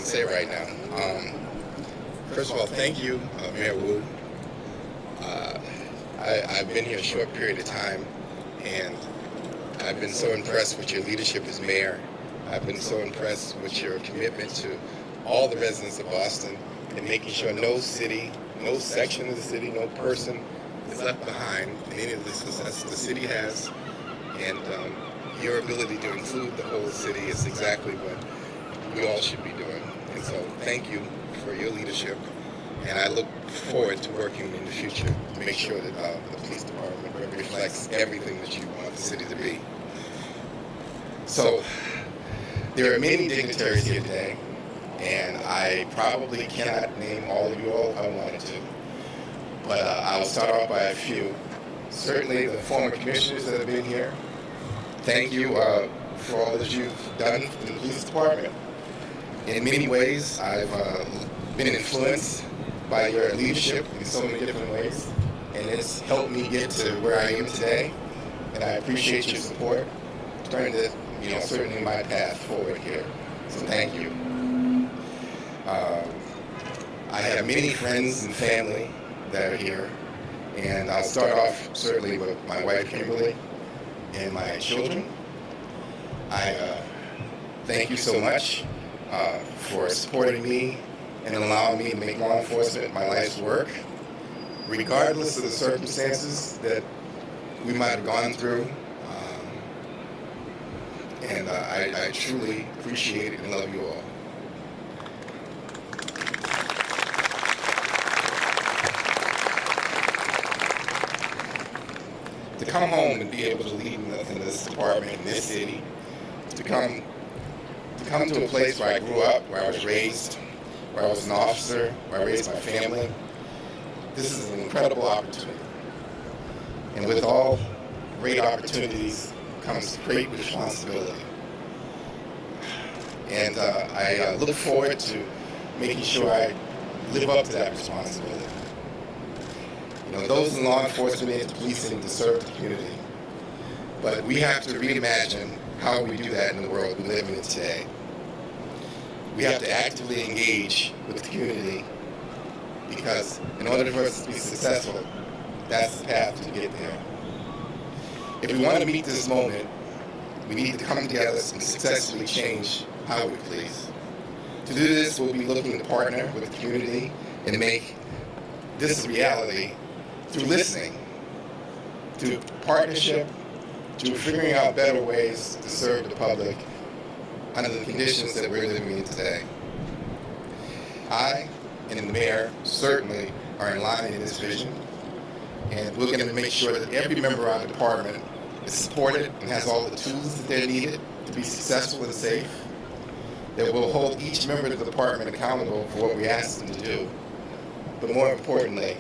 say right now. First of all, thank you, Mayor Wu. I've been here a short period of time, and I've been so impressed with your leadership as mayor. I've been so impressed with your commitment to all the residents of Boston and making sure no city, no section of the city, no person is left behind in any of the success the city has. And your ability to include the whole city is exactly what we all should be doing. And so thank you for your leadership. And I look forward to working in the future to make sure that the police department reflects everything that you want the city to be. So there are many dignitaries here today, and I probably cannot name all of you all if I wanted to. But I'll start off by a few. Certainly the former commissioners that have been here, thank you for all that you've done in the police department. In many ways, I've been influenced by your leadership in so many different ways, and it's helped me get to where I am today, and I appreciate your support during the, certainly my path forward here, so thank you. I have many friends and family that are here, and I'll start off certainly with my wife Kimberly and my children. I thank you so much for supporting me and allowing me to make law enforcement my life's work, regardless of the circumstances that we might have gone through. And I truly appreciate it and love you all. To come home and be able to lead in this department, in this city, to come to a place where I grew up, where I was raised, where I was an officer, where I raised my family. This is an incredible opportunity. And with all great opportunities comes great responsibility. And I look forward to making sure I live up to that responsibility. Those in law enforcement and policing to serve the community. But we have to reimagine how we do that in the world we live in today. We have to actively engage with the community, because in order for us to be successful, that's the path to get there. If we want to meet this moment, we need to come together and successfully change how we police. To do this, we'll be looking to partner with the community and make this a reality through listening, through partnership, through figuring out better ways to serve the public under the conditions that we're living in today. I and the mayor certainly are in line in this vision, and we're going to make sure that every member of our department is supported and has all the tools that they're needed to be successful and safe, that we'll hold each member of the department accountable for what we ask them to do. But more importantly,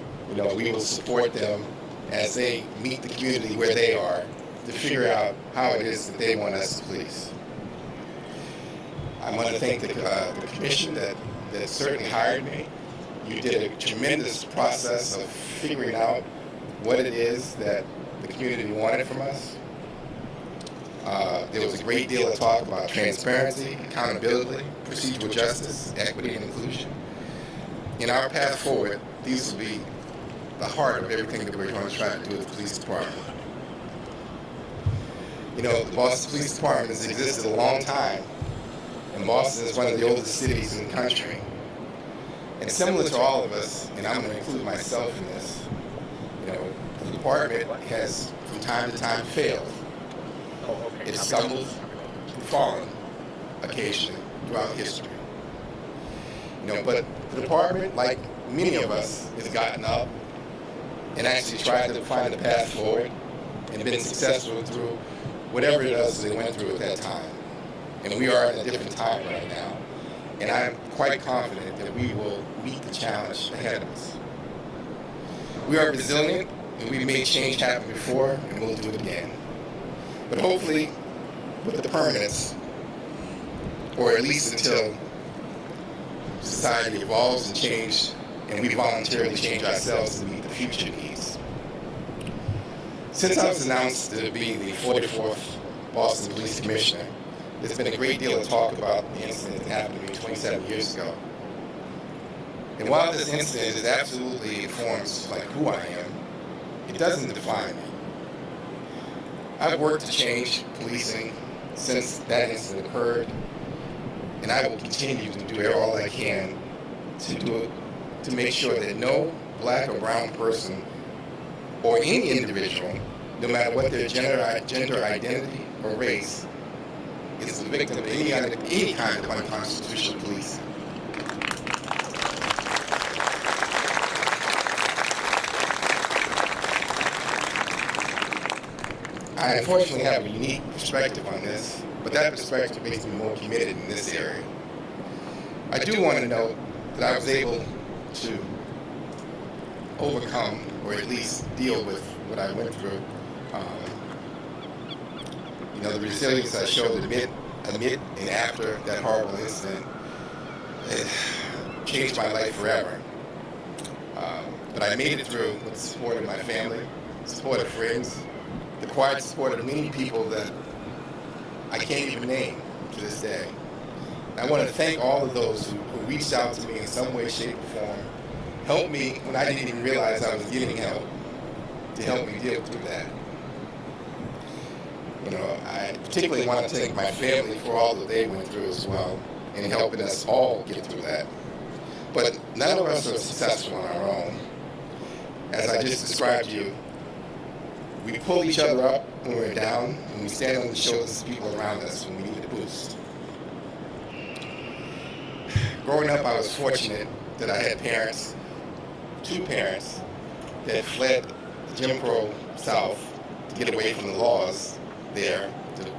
we will support them as they meet the community where they are to figure out how it is that they want us to police. I want to thank the commission that certainly hired me. You did a tremendous process of figuring out what it is that the community wanted from us. There was a great deal of talk about transparency, accountability, procedural justice, equity, and inclusion. In our path forward, these will be the heart of everything that we're going to try to do with the police department. The Boston Police Department has existed a long time, and Boston is one of the oldest cities in the country. And similar to all of us, and I'm going to include myself in this, the department has from time to time failed. It's stumbled and fallen occasionally throughout history. But the department, like many of us, has gotten up and actually tried to find a path forward and been successful through whatever it was they went through at that time. And we are in a different time right now. And I'm quite confident that we will meet the challenge ahead of us. We are resilient, and we've made change happen before, and we'll do it again. But hopefully, with the permanence, or at least until society evolves and changes, and we voluntarily change ourselves to meet the future needs. Since I was announced to be the 44th Boston Police Commissioner, there's been a great deal of talk about the incident that happened to me 27 years ago. And while this incident is absolutely informs like who I am, it doesn't define me. I've worked to change policing since that incident occurred, and I will continue to do all I can to make sure that no black or brown person or any individual, no matter what their gender identity or race, is the victim of any kind of unconstitutional policing. I unfortunately have a unique perspective on this, but that perspective makes me more committed in this area. I do want to note that I was able to overcome, or at least deal with what I went through. The resilience I showed amid and after that horrible incident, it changed my life forever. But I made it through with the support of my family, support of friends, the quiet support of many people that I can't even name to this day. And I want to thank all of those who reached out to me in some way, shape, or form, helped me when I didn't even realize I was getting help, to help me deal through that. I particularly want to thank my family for all that they went through as well, in helping us all get through that. But none of us are successful on our own. As I just described to you, we pull each other up when we're down, and we stand on the shoulders of people around us when we need a boost. Growing up, I was fortunate that I had two parents, that fled the Jim Crow South to get away from the laws there, to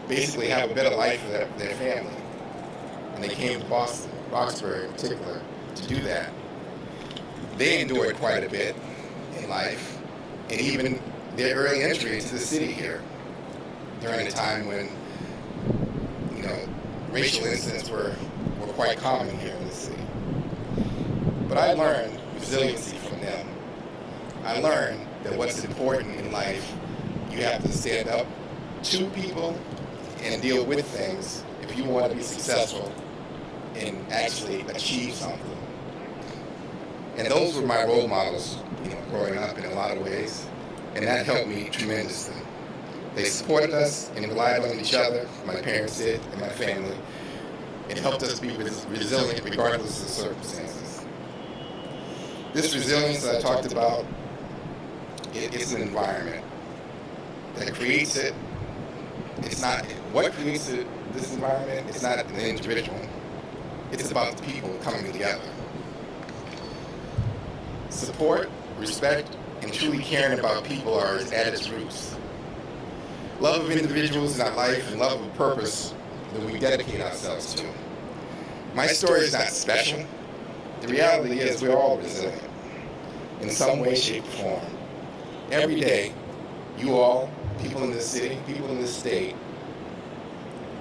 basically have a better life for their family. And they came to Boston, Roxbury in particular, to do that. They endured quite a bit in life, and even their early entry into the city here during a time when, racial incidents were quite common here in the city. But I learned resiliency from them. I learned that what's important in life, you have to stand up to people and deal with things if you want to be successful and actually achieve something. And those were my role models, growing up in a lot of ways, and that helped me tremendously. They supported us and relied on each other, my parents did, and my family. It helped us be resilient regardless of the circumstances. This resilience that I talked about, it's an environment that creates it. It's not what creates this environment. It's not an individual. It's about the people coming together. Support, respect, and truly caring about people are at its roots. Love of individuals in our life and love of purpose that we dedicate ourselves to. My story is not special. The reality is we're all resilient in some way, shape, or form. Every day, you all, people in this city, people in this state,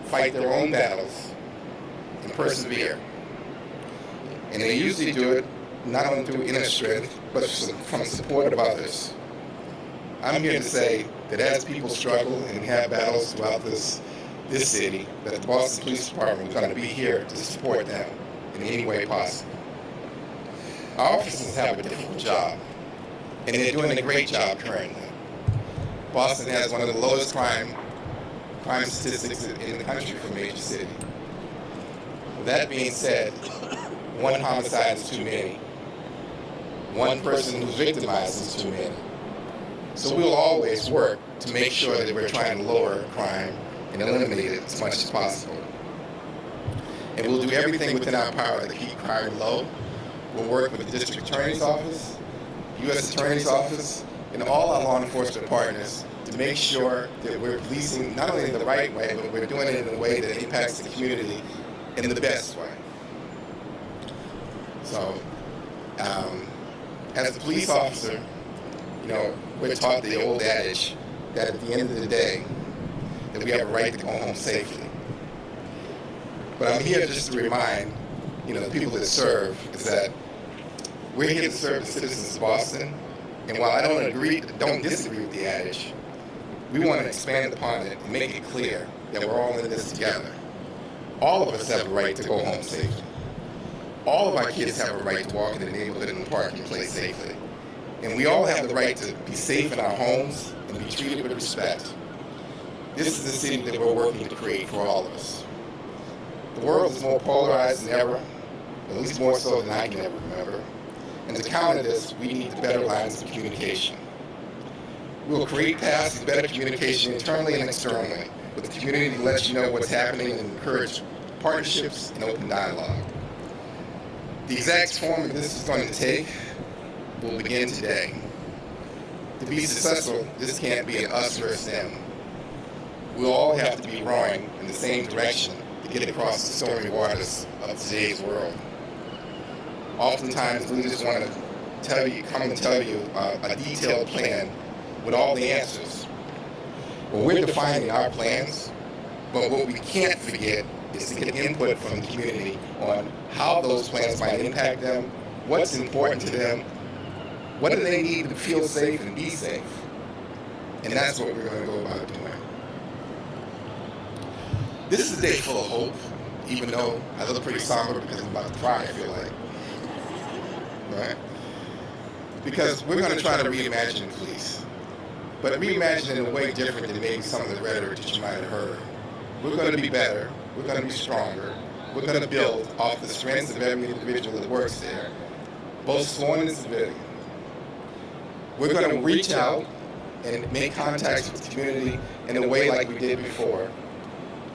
fight their own battles and persevere. And they usually do it not only through inner strength, but from support of others. I'm here to say that as people struggle and have battles throughout this city, that the Boston Police Department is going to be here to support them in any way possible. Our officers have a difficult job, and they're doing a great job currently. Boston has one of the lowest crime statistics in the country for a major city. With that being said, one homicide is too many. One person who's victimized is too many. So we'll always work to make sure that we're trying to lower crime and eliminate it as much as possible. And we'll do everything within our power to keep crime low. We'll work with the District Attorney's Office, U.S. Attorney's Office, and all our law enforcement partners to make sure that we're policing not only in the right way, but we're doing it in a way that impacts the community in the best way. So, as a police officer, we're taught the old adage that at the end of the day, that we have a right to go home safely. But I'm here just to remind, the people that serve is that we're here to serve the citizens of Boston. And while I don't disagree with the adage, we want to expand upon it and make it clear that we're all in this together. All of us have a right to go home safely. All of our kids have a right to walk in the neighborhood and park and play safely. And we all have the right to be safe in our homes and be treated with respect. This is the city that we're working to create for all of us. The world is more polarized than ever, at least more so than I can ever remember. And to counter this, we need better lines of communication. We will create paths to better communication internally and externally with the community to let you know what's happening and encourage partnerships and open dialogue. The exact form this is going to take will begin today. To be successful, this can't be an us versus them. We'll all have to be rowing in the same direction to get across the stormy waters of today's world. Oftentimes, we just want to come and tell you a detailed plan with all the answers. Well, we're defining our plans, but what we can't forget is to get input from the community on how those plans might impact them, what's important to them, what do they need to feel safe and be safe. And that's what we're going to go about doing. This is a day full of hope, even though I look pretty somber because I'm about to cry, I feel like. Right? Because we're going to try to reimagine police, but reimagine it in a way different than maybe some of the rhetoric that you might have heard. We're going to be better. We're going to be stronger. We're going to build off the strengths of every individual that works there, both sworn and civilian. We're going to reach out and make contacts with the community in a way like we did before.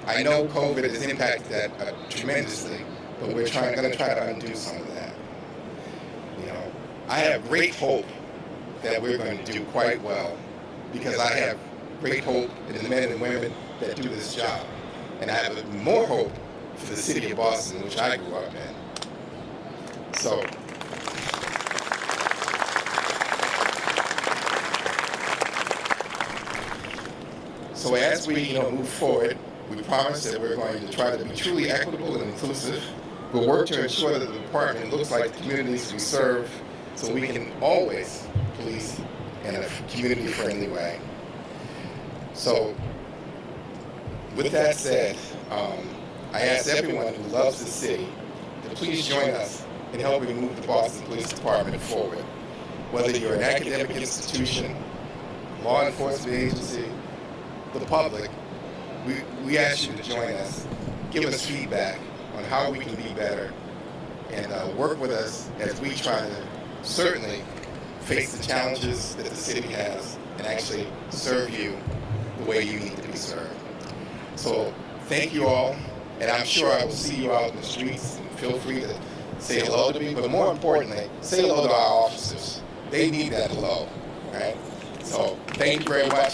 I know COVID has impacted that tremendously, but we're going to try to undo some of that. You know, I have great hope that we're going to do quite well because I have great hope in the men and women that do this job. And I have more hope for the city of Boston, which I grew up in. So as we move forward, we promise that we're going to try to be truly equitable and inclusive. We'll work to ensure that the department looks like the communities we serve so we can always police in a community-friendly way. So with that said, I ask everyone who loves the city to please join us in helping move the Boston Police Department forward. Whether you're an academic institution, law enforcement agency, the public, we ask you to join us, give us feedback on how we can be better, and work with us as we try to certainly face the challenges that the city has and actually serve you the way you need to be served. So thank you all, and I'm sure I will see you out in the streets, and feel free to say hello to me, but more importantly, say hello to our officers. They need that hello, right? So thank you very much.